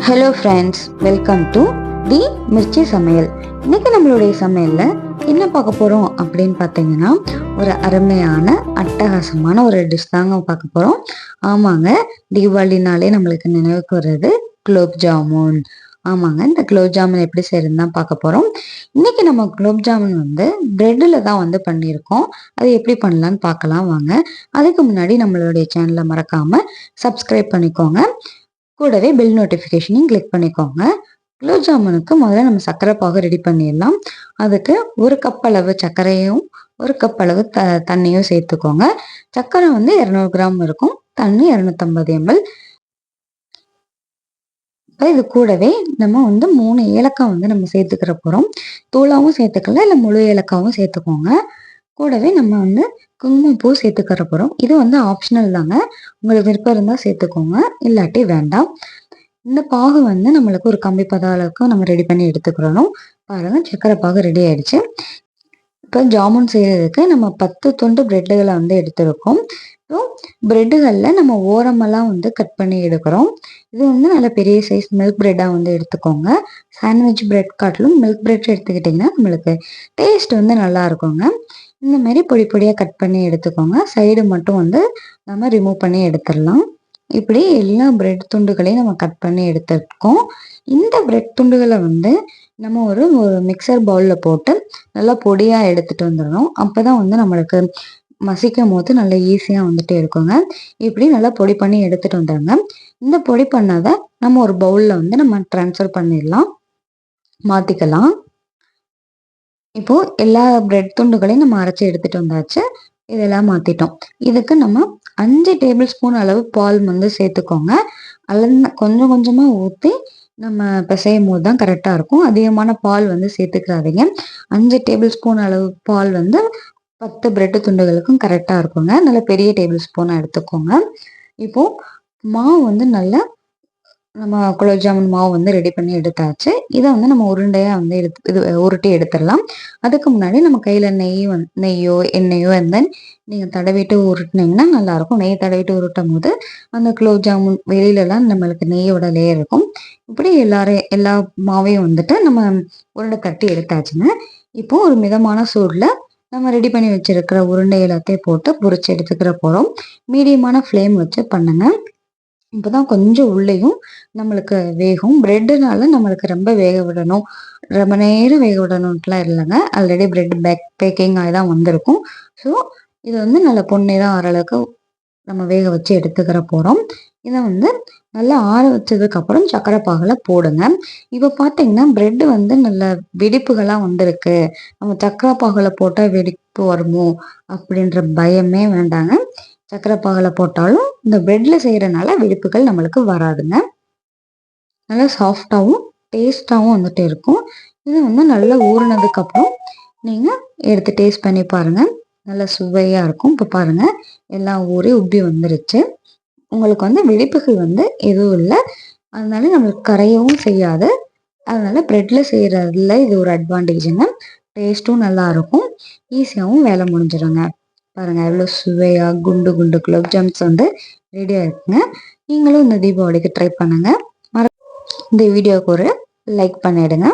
Hello friends, welcome to the Mirchi சமையல். இன்னைக்கு நம்மளுடைய சமையல்ல என்ன பார்க்க போறோம் அப்படின்னு பார்த்தீங்கன்னா, ஒரு அருமையான அட்டகாசமான ஒரு டிஷ் தாங்க பார்க்க போறோம். ஆமாங்க, தீபாவளினாலே நம்மளுக்கு நினைவுக்கு வர்றது குலோப் ஜாமுன். ஆமாங்க, இந்த குலோப் ஜாமுன் எப்படி செய்யறதுன்னு தான் பார்க்க போறோம். இன்னைக்கு நம்ம குலோப் ஜாமுன் பிரெட்டில் தான் பண்ணியிருக்கோம். அது எப்படி பண்ணலான்னு பார்க்கலாம் வாங்க. அதுக்கு முன்னாடி நம்மளுடைய சேனலை மறக்காம சப்ஸ்கிரைப் பண்ணிக்கோங்க. கூடவே பெல் நோட்டிஃபிகேஷனையும் கிளிக் பண்ணிக்கோங்க. குலோப் ஜாமுனுக்கு முதல்ல நம்ம சர்க்கரை பாகு ரெடி பண்ணிடலாம். அதுக்கு 1 கப் அளவு சர்க்கரையும் 1 கப் அளவு தண்ணியும் சேர்த்துக்கோங்க. சர்க்கரை 200 கிராம் இருக்கும், தண்ணி 250 ml. இப்போ இது கூடவே நம்ம 3 ஏலக்காய் நம்ம சேர்த்துக்கிற போகிறோம். தூளாவும் சேர்த்துக்கலாம், இல்லை முழு ஏலக்காவும் சேர்த்துக்கோங்க. கூடவே நம்ம குங்குமப்பூ சேர்த்துக்கிற போகிறோம். இது ஆப்ஷனல் தாங்க, உங்களுக்கு விருப்பம் இருந்தால் சேர்த்துக்கோங்க, இல்லாட்டி வேண்டாம். இந்த பாகு நம்மளுக்கு ஒரு கம்பி பத அளவுக்கு நம்ம ரெடி பண்ணி எடுத்துக்கிறோம். பாருங்க, சர்க்கரை பாகு ரெடி ஆயிடுச்சு. இப்போ ஜாமுன் செய்யறதுக்கு நம்ம 10 துண்டு பிரெட்டுகளை எடுத்திருக்கோம். இப்போ பிரெட்டுகளில் நம்ம ஓரமெல்லாம் கட் பண்ணி எடுக்கிறோம். இது நல்ல பெரிய சைஸ் மில்க் பிரெட்டாக எடுத்துக்கோங்க. சாண்ட்விச் பிரெட் காட்டிலும் மில்க் பிரெட் எடுத்துக்கிட்டிங்கன்னா நம்மளுக்கு டேஸ்ட் நல்லா இருக்குங்க. இந்த மாதிரி பொடி பொடியாக கட் பண்ணி எடுத்துக்கோங்க. சைடு மட்டும் நம்ம ரிமூவ் பண்ணி எடுத்துடலாம். இப்படி எல்லா பிரெட் துண்டுகளையும் நம்ம கட் பண்ணி எடுத்துருக்கோம். இந்த பிரெட் துண்டுகளை நம்ம ஒரு மிக்சர் பவுலில் போட்டு நல்லா பொடியாக எடுத்துட்டு வந்துடணும். அப்போ தான் நம்மளுக்கு மசிக்கும் போது நல்லா ஈஸியாக இருக்குங்க. இப்படி நல்லா பொடி பண்ணி எடுத்துட்டு வந்துடுங்க. இந்த பொடி பண்ணதை நம்ம ஒரு பவுலில் நம்ம ட்ரான்ஸ்ஃபர் பண்ணிடலாம், மாற்றிக்கலாம். இப்போ எல்லா பிரெட் துண்டுகளையும் நம்ம அரைச்சி எடுத்துட்டு வந்தாச்சு. இதெல்லாம் மாற்றிட்டோம். இதுக்கு நம்ம 5 டேபிள் ஸ்பூன் அளவு பால் சேர்த்துக்கோங்க. அதில் கொஞ்சம் கொஞ்சமாக ஊற்றி நம்ம பிசையும் போது தான் கரெக்டாக இருக்கும். அதிகமான பால் சேர்த்துக்கிறாதீங்க. 5 டேபிள் ஸ்பூன் அளவு பால் 10 பிரெட் துண்டுகளுக்கும் கரெக்டாக இருக்குங்க. நல்ல பெரிய டேபிள் ஸ்பூனாக எடுத்துக்கோங்க. இப்போது மாவு நல்லா நம்ம குலோப் ஜாமுன் மாவு ரெடி பண்ணி எடுத்தாச்சு. இதை நம்ம உருண்டையாக இது உருட்டி எடுத்துடலாம். அதுக்கு முன்னாடி நம்ம கையில் நெய்யோ எண்ணெயோ நீங்கள் தடவிட்டு உருட்டினீங்கன்னா நல்லாயிருக்கும். நெய் தடவிட்டு உருட்டும் போது அந்த குலோப் ஜாமுன் வெளியிலலாம் நம்மளுக்கு நெய்யோட லேயர் இருக்கும். இப்படி எல்லா மாவையும் நம்ம உருண்டை தட்டி எடுத்தாச்சுங்க. இப்போ ஒரு மிதமான சூடில் நம்ம ரெடி பண்ணி வச்சிருக்கிற உருண்டை எல்லாத்தையும் போட்டு பொரிச்சு எடுத்துக்கிற போகிறோம். மீடியமான ஃப்ளேம் வச்சு பண்ணுங்க. இப்போதான் கொஞ்சம் உள்ளேயும் நம்மளுக்கு வேகும். பிரெட்டுனால நம்மளுக்கு ரொம்ப வேக விடணும், ரொம்ப நேரம் வேக விடணும்ட்டுலாம் இல்லைங்க. ஆல்ரெடி பிரெட் பேக்கிங் ஆகி தான் வந்திருக்கும். ஸோ இது நல்ல பொன்னிறம் ஆறளவுக்கு நம்ம வேக வச்சு எடுத்துக்கிற போகிறோம். இதை நல்லா ஆற வச்சதுக்கப்புறம் சர்க்கரை பாகில் போடுங்க. இப்போ பார்த்தீங்கன்னா பிரெட்டு நல்ல வெடிப்புகளாக வந்திருக்கு. நம்ம சர்க்கரை பாகில் போட்டால் வெடிப்பு வருமோ அப்படின்ற பயமே வேண்டாங்க. சர்க்கரை பாகில் போட்டாலும் இந்த பிரெட்டில் செய்கிறனால வெடிப்புகள் நம்மளுக்கு வராதுங்க. நல்லா சாஃப்டாகவும் டேஸ்டாகவும் இருக்கும். இது நல்லா ஊறினதுக்கப்புறம் நீங்கள் எடுத்து டேஸ்ட் பண்ணி பாருங்கள். நல்லா சுவையாக இருக்கும். இப்போ பாருங்கள், எல்லாம் ஊறி உப்பி வந்துருச்சு. உங்களுக்கு வெடிப்புகள் எதுவும் இல்லை. அதனால நம்மளுக்கு கரையவும் செய்யாது. அதனால பிரெட்டில் செய்கிறதுல இது ஒரு அட்வான்டேஜுங்க. டேஸ்ட்டும் நல்லா இருக்கும், ஈஸியாகவும் வேலை முடிஞ்சிடுங்க. பாருங்க, எவ்வளோ சுவையாக குண்டு குண்டு குலோப் ஜாம்ஸ் ரெடியாக இருக்குங்க. நீங்களும் இந்த தீபாவளிக்கு ட்ரை பண்ணுங்க. இந்த வீடியோவுக்கு ஒரு லைக் பண்ணிடுங்க.